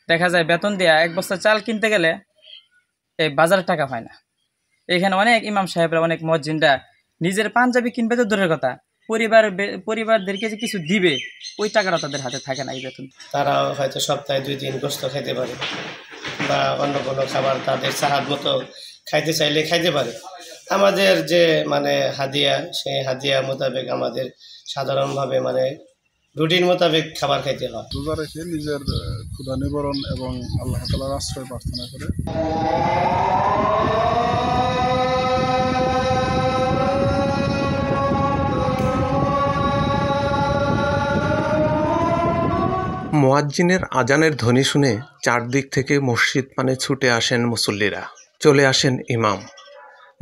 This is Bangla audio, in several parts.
দেখা যায় বেতন দেয়া এক বস্তা চাল কিনতে গেলে এই বাজারে টাকা পায় না। এখানে অনেক ইমাম সাহেবরা, অনেক মুয়াজ্জিনরা নিজের পাঞ্জাবি কিনবে তো দূরের কথা, পরিবারদেরকে যে কিছু দিবে ওই টাকাটা তাদের হাতে থাকে না। এই বেতন তারা হয়তো সপ্তাহে 2 দিন গোশত খাইতে পারে বা অন্য কোনো খাবার তাদের চাহাত মতো খাইতে চাইলে খাইতে পারে। আমাদের যে হাদিয়া, সেই হাদিয়া মোতাবেক আমাদের সাধারণভাবে রুটিন মোতাবেক খাবার খাইতে হয়। রোজা রেখে নিজের ক্ষুধা নিবারণ এবং আল্লাহ তাআলার আশ্রয় প্রার্থনা করে। মুয়াজ্জিনের আজানের ধ্বনি শুনে চারদিক থেকে মসজিদ ছুটে আসেন মুসল্লিরা। চলে আসেন ইমাম।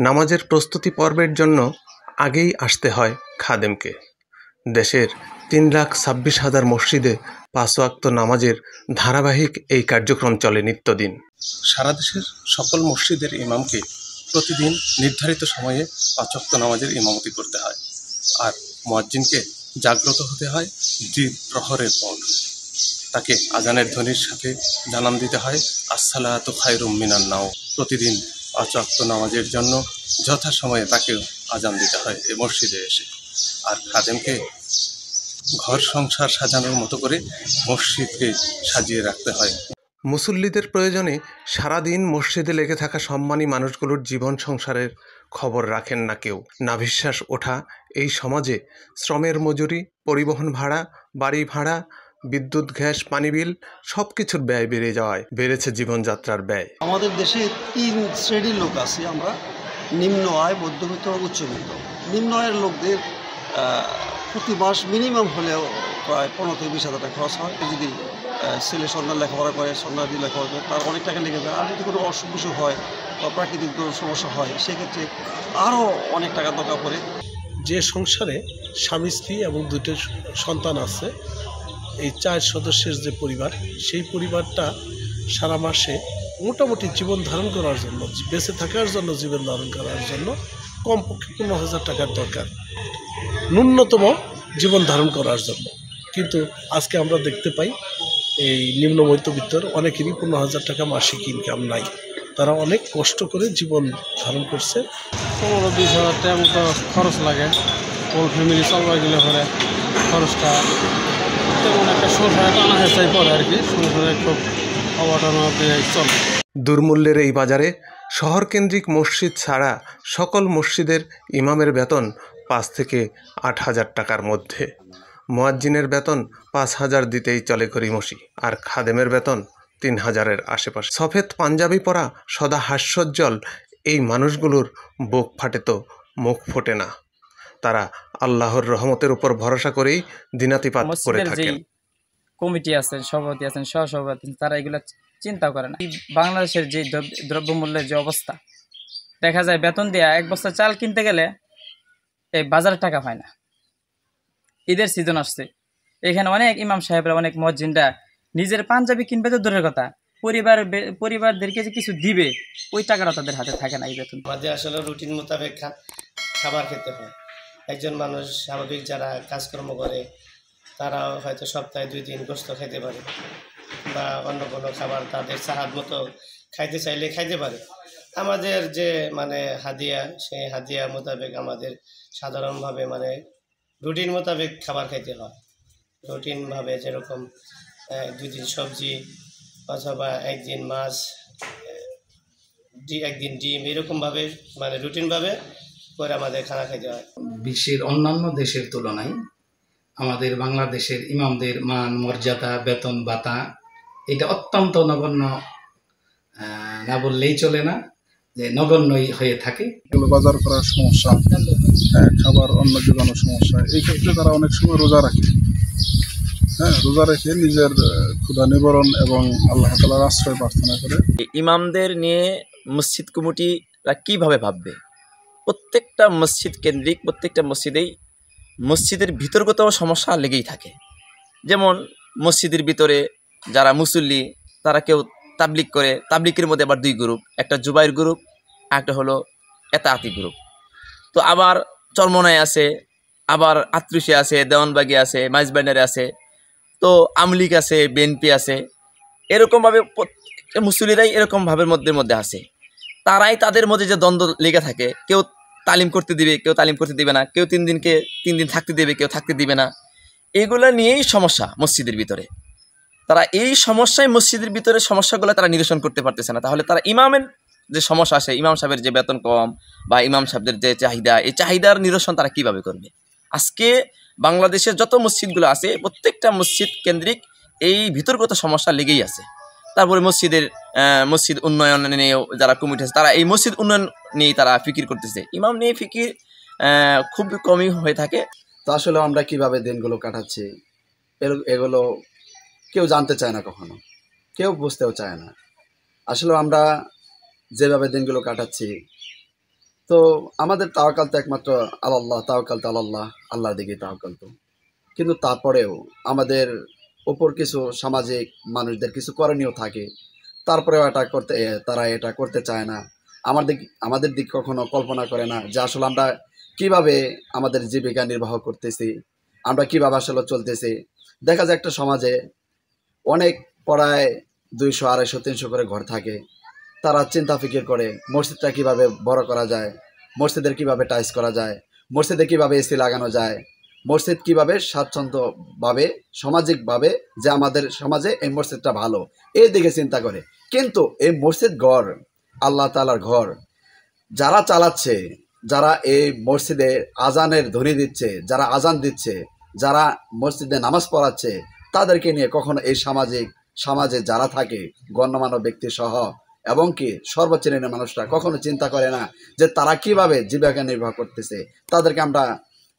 নামাজের প্রস্তুতি পর্বের জন্য আগেই আসতে হয় খাদেমকে। দেশের 3,26,000 মসজিদে 5 ওয়াক্ত নামাজের ধারাবাহিক এই কার্যক্রম চলে নিত্যদিন। সারা দেশের সকল মসজিদের ইমামকে প্রতিদিন নির্ধারিত সময়ে 5 ওয়াক্ত নামাজের ইমামতি করতে হয়, আর মুয়াজ্জিনকে জাগ্রত হতে হয় প্রহরের পর। তাকে আজানের ধ্বনির সাথে জানান দিতে হয় আসসালাতু খায়রুম মিনান নাওম। প্রতিদিন 5 ওয়াক্ত নামাজের জন্য যথাসময়ে তাকে আজান দিতে হয় এই মসজিদে এসে। আর খাদেমকে ঘর সংসার সাজানোর মতো করে মসজিদকে সাজিয়ে রাখতে হয়। মুসল্লিদের প্রয়োজনে সারাদিন মসজিদে লেগে থাকা সম্মানী মানুষগুলোর জীবন সংসারের খবর রাখেন না কেউ। নাভিশ্বাস ওঠা এই সমাজে শ্রমের মজুরি, পরিবহন ভাড়া, বাড়ি ভাড়া, বিদ্যুৎ, গ্যাস, পানি বিল সব কিছুর ব্যয় বেড়ে যাওয়ায় বেড়েছে জীবনযাত্রার ব্যয়। আমাদের দেশে 3 শ্রেণীর লোক আছে আমরা, নিম্ন আয়, মধ্যবিত্ত এবং উচ্চবিত্ত। নিম্ন আয়ের লোকদের প্রতি মাস মিনিমাম হলেও প্রায় 15 থেকে 20 হাজার টাকা খরচ হয়। যদি ছেলে সন্তান লেখাপড়া করে, সন্তান যদি লেখাপড়া করে, তার অনেক টাকা লেগে যায়। আর যদি কোনো অসুখ বিসুখ হয় বা প্রাকৃতিক কোনো সমস্যা হয়, সেক্ষেত্রে আরও অনেক টাকা দরকার পড়ে। যে সংসারে স্বামী স্ত্রী এবং 2 সন্তান আছে, এই 4 সদস্যের যে পরিবার, সেই পরিবারটা সারা মাসে মোটামুটি জীবন ধারণ করার জন্য, বেঁচে থাকার জন্য, জীবন ধারণ করার জন্য কমপক্ষে 15,000 টাকার দরকার, ন্যূনতম জীবন ধারণ করার জন্য। কিন্তু আজকে আমরা দেখতে পাই এই নিম্ন মধ্যবিত্তর অনেকেরই 15,000 টাকা মাসিক ইনকাম নাই। তারা অনেক কষ্ট করে জীবন ধারণ করছে। 15-20 হাজার টাকা মতো খরচ লাগে। হোল ফ্যামিলি চলবা গেলে পরে খরচটা তেমন একটা সংসারে টানা হেঁচাই পড়ে আর কি, সংসারে খুব অবটানা চলে। দুর্মূল্যের এই বাজারে শহরকেন্দ্রিক মসজিদ ছাড়া সকল মসজিদের ইমামের বেতন 5 থেকে 8,000 টাকার মধ্যে। মুয়াজ্জিনের বেতন 5,000 দিতেই চলে গড়িমসি, আর খাদেমের বেতন 3,000-এর আশেপাশে। সফেদ পাঞ্জাবি পরা সদা হাস্যোজ্জ্বল এই মানুষগুলোর বুক ফাটে তো মুখ ফোটে না। তারা আল্লাহর রহমতের উপর ভরসা করেই দিনাতিপাত করে থাকেন। কমিটি আছেন, সভাপতি আছেন, সহসভাপতি, তারা এগুলো চিন্তা করে না। বাংলাদেশের যে দ্রব্যমূল্যের যে অবস্থা, দেখা যায় বেতন দেয়া এক বস্তা চাল কিনতে গেলে এই বাজারে টাকা পায় না। ঈদের সিজন আসছে, এখানে অনেক ইমাম সাহেবরা, অনেক মুয়াজ্জিনরা নিজের পাঞ্জাবি কিনবে তো দূরের কথা, পরিবারদেরকে যে কিছু দিবে ওই টাকাটা তাদের হাতে থাকে না। এই বেতন আমাদের আসলে রুটিন মোতাবেক খাবার খেতে হয়। একজন মানুষ স্বাভাবিক যারা কাজকর্ম করে তারা হয়তো সপ্তাহে 2 দিন গোশত খাইতে পারে বা অন্য কোনো খাবার তাদের চাহাত মতো খাইতে চাইলে খাইতে পারে। আমাদের যে হাদিয়া, সেই হাদিয়া মোতাবেক আমাদের সাধারণভাবে রুটিন মোতাবেক খাবার খাইতে হয়। রুটিনভাবে যেরকম 2 দিন সবজি অথবা 1 দিন মাছ, 1 দিন ডিম, এরকমভাবে রুটিনভাবে করে আমাদের খানা খাইতে হয়। বিশ্বের অন্যান্য দেশের তুলনায় আমাদের বাংলাদেশের ইমামদের মান, মর্যাদা, বেতন ভাতা এটা অত্যন্ত নগণ্য, না বললেই চলে না, যে নগণ্যই হয়ে থাকে। বাজার করার সমস্যা, খাবার অন্ন যোগানোর সমস্যা, এই ক্ষেত্রে তারা অনেক সময় রোজা রাখে। রোজা রেখে নিজের ক্ষুধা নিবারণ এবং আল্লাহ তাআলার আশ্রয় প্রার্থনা করে। ইমামদের নিয়ে মসজিদ কমিটিরা কীভাবে ভাববে? প্রত্যেকটা মসজিদ কেন্দ্রিক, প্রত্যেকটা মসজিদের ভিতরগত সমস্যা লেগেই থাকে। যেমন মসজিদের ভিতরে যারা মুসল্লি, তারা কেউ তাবলিগ করে, তাবলিগের মধ্যে আবার 2 গ্রুপ, একটা জুবাইর গ্রুপ, একটা হলো এতাআতি গ্রুপ। তো আবার চরমনায় আছে, আবার আত্রিশে আছে, দেওয়ানবাগি আছে, মাইজবান্ডারে আছে, তো আমলিগ আছে, বিএনপি আছে। এরকমভাবে প্রত্যেকটা মুসল্লিরাই এরকম ভাবের মধ্যে আছে। তারাই তাদের মধ্যে যে দ্বন্দ্ব লেগে থাকে, কেউ তালিম করতে দিবে, কেউ তালিম করতে দিবে না, কেউ 3 দিন থাকতে দেবে, কেউ থাকতে দিবে না। এগুলো নিয়েই সমস্যা মসজিদের ভিতরে। তারা এই সমস্যায় মসজিদের ভিতরে সমস্যাগুলো তারা নিরসন করতে পারতেছে না। তাহলে তারা ইমামের যে সমস্যা আসে, ইমাম সাহেবের যে বেতন কম বা ইমাম সাহেবদের যে চাহিদা, এই চাহিদার নিরসন তারা কিভাবে করবে? আজকে বাংলাদেশের যত মসজিদগুলো আছে প্রত্যেকটা মসজিদ কেন্দ্রিক এই ভিতরগত সমস্যা লেগেই আছে। তারপরে মসজিদ উন্নয়ন নিয়েও যারা কমিটি আছে তারা এই মসজিদ উন্নয়ন নিয়েই তারা ফিকির করতেছে। ইমাম নিয়ে ফিকির খুব কমই হয়ে থাকে। তো আসলে আমরা কিভাবে দিনগুলো কাটাচ্ছি এগুলো কেউ জানতে চায় না, কখনো কেউ বুঝতেও চায় না। আসলে আমরা যেভাবে দিনগুলো কাটাচ্ছি, তো আমাদের তাওয়াক্কাল তো একমাত্র আল্লাহ, তাওয়াক্কাল তো আল্লাহ, আল্লাহর দিকে তাওয়াক্কাল তো। কিন্তু তারপরেও আমাদের ওপর কিছু সামাজিক মানুষদের কিছু করণীয় থাকে, তারপরেও তারা এটা করতে চায় না। আমাদের দিক কখনো কল্পনা করে না যে আসলে আমরা কিভাবে আমাদের জীবিকা নির্বাহ করতেছি, আমরা কিভাবে আসলে চলতেছি। দেখা যায় একটা সমাজে অনেক প্রায় 200, 250, 300 করে ঘর থাকে। তারা চিন্তা ফিকির করে মসজিদটা কিভাবে বড় করা যায়, মসজিদের কিভাবে টাইলস করা যায়, মসজিদে কিভাবে এসি লাগানো যায়, মসজিদ কিভাবে স্বাচ্ছন্দ্যভাবে সামাজিকভাবে যে আমাদের সমাজে এই মসজিদটা ভালো, এই দিকে চিন্তা করে। কিন্তু এই মসজিদ ঘর, আল্লাহ তাআলার ঘর, যারা চালাচ্ছে, যারা এই মসজিদে আজানের ধ্বনি দিচ্ছে, যারা আজান দিচ্ছে, যারা মসজিদে নামাজ পড়াচ্ছে, তাদেরকে নিয়ে কখনো এই সমাজে যারা থাকে গণ্যমান্য ব্যক্তি সহ এবং কি সর্বোচ্চ শ্রেণীর মানুষরা কখনো চিন্তা করে না যে তারা কিভাবে জীবিকা নির্বাহ করতেছে। তাদেরকে আমরা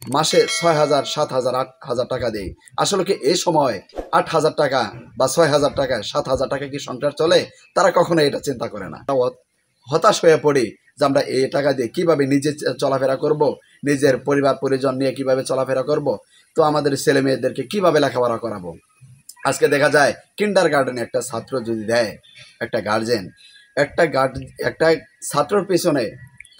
মাসে 6,000, 7,000, 8,000 টাকা দিই। আসলে কি এই সময় 8,000 টাকা বা 6,000 টাকা, 7,000 টাকা কি সংসার চলে? তারা কখনো এটা চিন্তা করে না। হতাশ হয়ে পড়ি যে আমরা এই টাকা দিয়ে কিভাবে নিজে চলাফেরা করব, নিজের পরিবার পরিজন নিয়ে কিভাবে চলাফেরা করব, তো আমাদের ছেলে মেয়েদেরকে কিভাবে লেখাপড়া করাবো। আজকে দেখা যায় কিন্ডারগার্টেনে একটা ছাত্র যদি দেয়, একটা গার্জেন একটা ছাত্রর পিছনে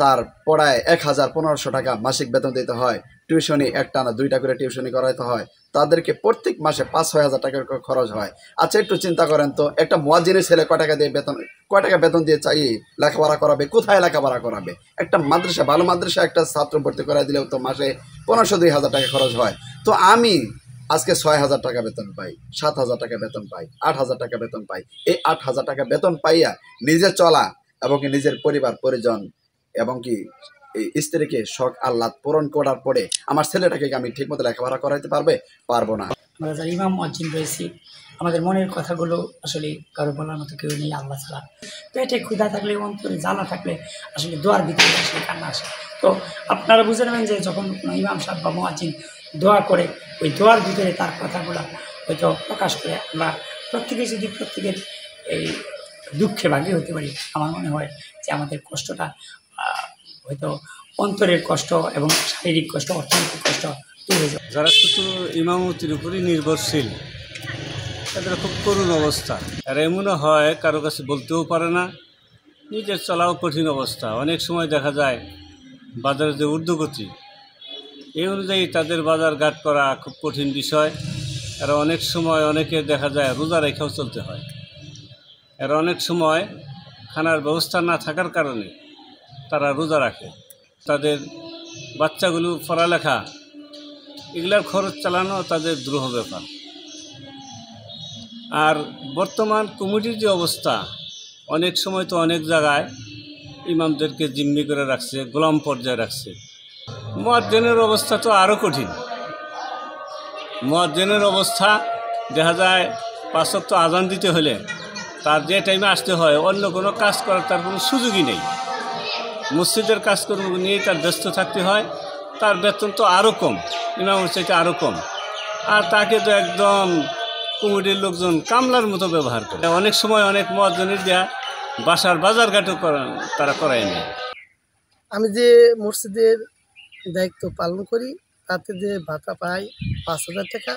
তার পড়ায় 1,000-1,500 টাকা মাসিক বেতন দিতে হয়। টিউশনি একটা না 2টা করে টিউশনি করাইতে হয়। তাদেরকে প্রত্যেক মাসে 5-6 হাজার টাকার খরচ হয়। আচ্ছা একটু চিন্তা করেন তো, একটা মুয়াজ্জিনের ছেলে কয় টাকা বেতন দিয়ে চাই লেখাপড়া করাবে? কোথায় লেখাপড়া করাবে? একটা মাদ্রাসা, ভালো মাদ্রাসা একটা ছাত্র ভর্তি করাই দিলেও তো মাসে 1500-2000 টাকা খরচ হয়। তো আমি আজকে 6,000 টাকা বেতন পাই, 7,000 টাকা বেতন পাই, 8,000 টাকা বেতন পাই। এই 8,000 টাকা বেতন পাইয়া নিজে চলা এবং কি নিজের পরিবার পরিজন এবং কি এই স্ত্রীকে শখ আহ্লাদ পূরণ করার পরে আমার ছেলেটাকে আমি ঠিকমতো লেখাপড়া করাইতে পারবো না। আমরা যারা ইমাম মুয়াজ্জিন রয়েছি, আমাদের মনের কথাগুলো আসলে কারো বলার মতো কেউ নেই আল্লাহ ছাড়া। পেটে ক্ষুধা থাকলে, অন্তরে জ্বালা থাকলে আসলে দোয়ার ভিতরে আসলে কান্না আসে। তো আপনারা বুঝে নেবেন যে যখন কোনো ইমাম সাহেব বা মুয়াজ্জিন দোয়া করে, ওই দোয়ার ভিতরে তার কথাগুলো হয়তো প্রকাশ করে আমরা প্রত্যেকে যদি প্রত্যেকের এই দুঃখে ভাগী হতে পারি, আমার মনে হয় যে আমাদের কষ্টটা হয়তো অন্তরের কষ্ট এবং শারীরিক কষ্ট, অর্থনৈতিক কষ্ট দূর হয়ে যাবে। যারা শুধু ইমামতির উপরই নির্ভরশীল, তাদের খুব করুণ অবস্থা। আর এমনও হয় কারো কাছে বলতেও পারে না, নিজের চলাও কঠিন অবস্থা। অনেক সময় দেখা যায় বাজারের যে ঊর্ধ্বগতি, এই অনুযায়ী তাদের বাজার ঘাট করা খুব কঠিন বিষয়। আর অনেক সময় অনেকে দেখা যায় রোজা রেখেও চলতে হয়। আর অনেক সময় খানার ব্যবস্থা না থাকার কারণে তারা রোজা রাখে। তাদের বাচ্চাগুলো পড়ালেখা, এগুলার খরচ চালানো তাদের দ্রুহ ব্যাপার। আর বর্তমান কমিটির যে অবস্থা, অনেক সময় তো অনেক জায়গায় ইমামদেরকে জিম্মি করে রাখছে, গোলাম পর্যায়ে রাখছে। মুয়াজ্জিনের অবস্থা তো আরও কঠিন। মুয়াজ্জিনের অবস্থা দেখা যায় 5 ওয়াক্ত আজান দিতে হলে তার যে টাইমে আসতে হয়, অন্য কোনো কাজ করার তার কোনো সুযোগই নেই। মসজিদের কাজকর্ম নিয়েই তার ব্যস্ত থাকতে হয়। তার বেতন তো আরও কম, ইমামের চাইতে আরও কম। আর তাকে তো একদম কমিটির লোকজন কামলার মতো ব্যবহার করে। অনেক সময় অনেক মুয়াজ্জিনের দেয়া বাসার বাজারঘাটও তারা করায় নেয়। আমি যে মসজিদের দায়িত্ব পালন করি, তাতে যে ভাতা পাই 5,000 টাকা,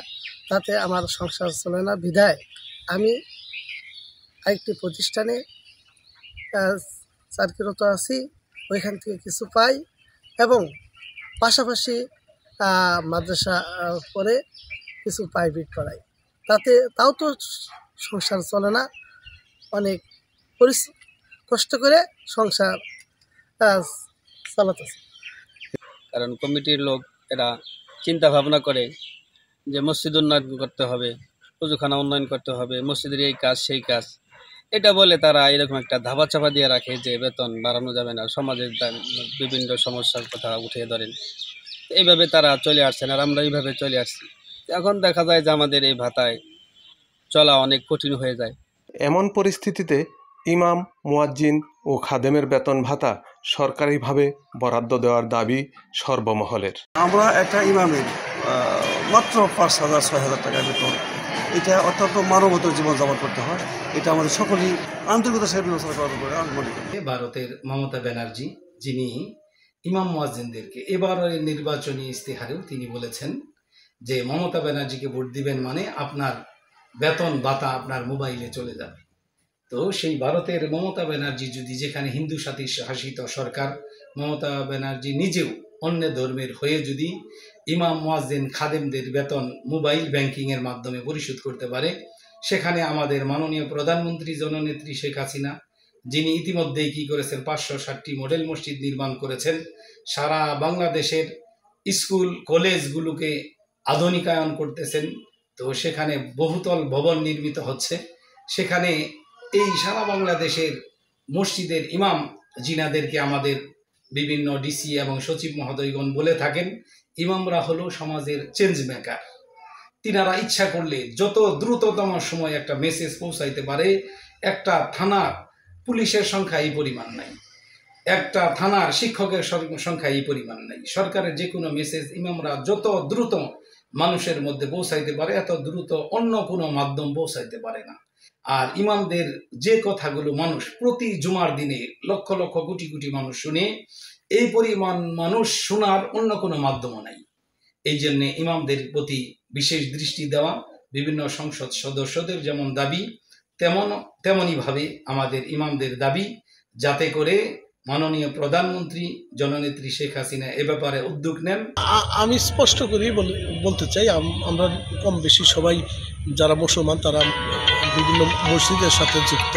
তাতে আমার সংসার চলে না। বিধায় আমি আরেকটি প্রতিষ্ঠানে চাকরিরত আছি, ওইখান থেকে কিছু পাই এবং পাশাপাশি মাদ্রাসা পরে কিছু প্রাইভেট পড়াই। তাও তো সংসার চলে না। অনেক কষ্ট করে সংসার চালাতেছে। কারণ কমিটির লোক এরা চিন্তা ভাবনা করে যে মসজিদ উন্নয়ন করতে হবে, ওযুখানা উন্নয়ন করতে হবে, মসজিদের এই কাজ সেই কাজ, এটা বলে তারা এরকম একটা ধাপা চাপা দিয়ে রাখে যে বেতন বাড়ানো যাবে না, সমাজের বিভিন্ন সমস্যার কথা উঠিয়ে ধরেন। এইভাবে তারা চলে আসছেন আর আমরা এইভাবে চলে আসছি। এখন দেখা যায় যে আমাদের এই ভাতায় চলা অনেক কঠিন হয়ে যায়। এমন পরিস্থিতিতে ইমাম, মুয়াজ্জিন ও খাদেমের বেতন ভাতা সরকারিভাবে বরাদ্দ দেওয়ার দাবি সর্বমহলের। আমরা একটা ইমামের মাত্র 5,000-6,000 টাকা বেতন, এটা অত্যন্ত মানবতার জীবনযাপন করতে হয়। এটা আমাদের সকলেই আন্তরিকতার সাথে বিবেচনা করার উপরে আমি মনে করি। ভারতের মমতা ব্যানার্জি, যিনি ইমাম মুয়াজ্জিনদেরকে এবারের নির্বাচনী ইস্তেহারেও তিনি বলেছেন যে মমতা ব্যানার্জিকে ভোট দিবেন মানে আপনার বেতন ভাতা আপনার মোবাইলে চলে যাবে। তো সেই ভারতের মমতা ব্যানার্জি যদি, যেখানে হিন্দু শাসিত সরকার, মমতা ব্যানার্জি নিজেও অন্য ধর্মের হয়ে যদি ইমাম, মুয়াজ্জিন, খাদেমদের বেতন মোবাইল ব্যাংকিংয়ের মাধ্যমে পরিশোধ করতে পারে, সেখানে আমাদের মাননীয় প্রধানমন্ত্রী জননেত্রী শেখ হাসিনা, যিনি ইতিমধ্যেই কি করেছেন, 560টি মডেল মসজিদ নির্মাণ করেছেন, সারা বাংলাদেশের স্কুল কলেজগুলোকে আধুনিকায়ন করতেছেন। তো সেখানে বহুতল ভবন নির্মিত হচ্ছে। সেখানে এই সারা বাংলাদেশের মসজিদের ইমাম জিনাদেরকে আমাদের বিভিন্ন ডিসি এবং সচিব মহোদয়গণ বলে থাকেন, ইমামরা হলো সমাজের চেঞ্জ মেকার। তিনারা ইচ্ছা করলে যত দ্রুততম সময় একটা মেসেজ পৌঁছাইতে পারে। একটা থানার পুলিশের সংখ্যা এই পরিমাণ নাই, একটা থানার শিক্ষকের সংখ্যা এই পরিমাণ নাই। সরকারের যে কোনো মেসেজ ইমামরা যত দ্রুত মানুষের মধ্যে পৌঁছাইতে পারে, এত দ্রুত অন্য কোনো মাধ্যম পৌঁছাইতে পারে না। আর ইমামদের যে কথাগুলো মানুষ প্রতি জুমার দিনে লক্ষ লক্ষ কোটি কোটি মানুষ শুনে, এই পরিমাণ মানুষ শোনার অন্য কোনো মাধ্যমও নাই। এই জন্যে ইমামদের প্রতি বিশেষ দৃষ্টি দেওয়া বিভিন্ন সংসদ সদস্যদের যেমন দাবি, তেমনইভাবে আমাদের ইমামদের দাবি, যাতে করে মাননীয় প্রধানমন্ত্রী জননেত্রী শেখ হাসিনা এ ব্যাপারে উদ্যোগ নেন। আমি স্পষ্ট করেই বলতে চাই, আমরা কম বেশি সবাই যারা মুসলমান তারা বিভিন্ন মসজিদের সাথে যুক্ত,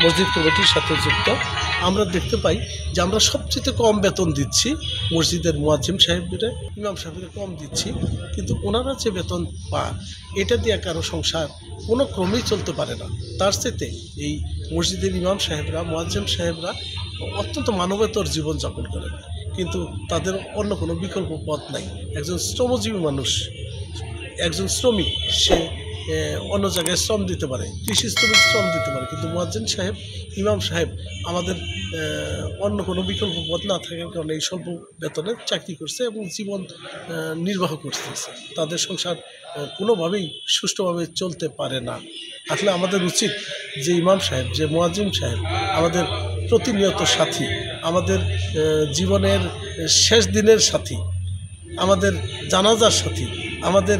মসজিদ কমিটির সাথে যুক্ত। আমরা দেখতে পাই যে আমরা সবচেয়ে কম বেতন দিচ্ছি মসজিদের মুয়াজ্জিম সাহেবদের, ইমাম সাহেবদের কম দিচ্ছি, কিন্তু ওনারা যে বেতন পান এটা দিয়ে কারো সংসার কোনো ক্রমেই চলতে পারে না। তার সাথে এই মসজিদের ইমাম সাহেবরা, মুয়াজ্জিম সাহেবরা অত্যন্ত মানবেতর জীবনযাপন করেন, কিন্তু তাদের অন্য কোনো বিকল্প পথ নাই। একজন শ্রমজীবী মানুষ, একজন শ্রমিক, সে অন্য জায়গায় শ্রম দিতে পারে, কৃষি শ্রমিক শ্রম দিতে পারে, কিন্তু মুয়াজ্জিন সাহেব, ইমাম সাহেব আমাদের অন্য কোনো বিকল্প পথ না থাকার কারণে এই স্বল্প বেতনে চাকরি করছে এবং জীবন নির্বাহ করতেছে। তাদের সংসার কোনোভাবেই সুষ্ঠুভাবে চলতে পারে না। আসলে আমাদের উচিত যে ইমাম সাহেব, যে মুয়াজ্জিন সাহেব আমাদের প্রতিনিয়ত সাথী, আমাদের জীবনের শেষ দিনের সাথী, আমাদের জানাজার সাথী, আমাদের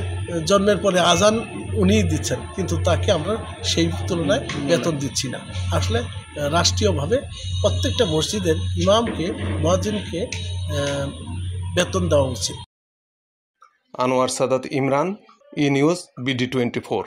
জন্মের পরে আজান উনিই দিচ্ছেন, কিন্তু তাকে আমরা সেই তুলনায় বেতন দিচ্ছি না। আসলে রাষ্ট্রীয়ভাবে প্রত্যেকটা মসজিদের ইমামকে, মুয়াজ্জিনকে বেতন দেওয়া উচিত। আনোয়ার সাদাত ইমরান, ই নিউজ, BD24।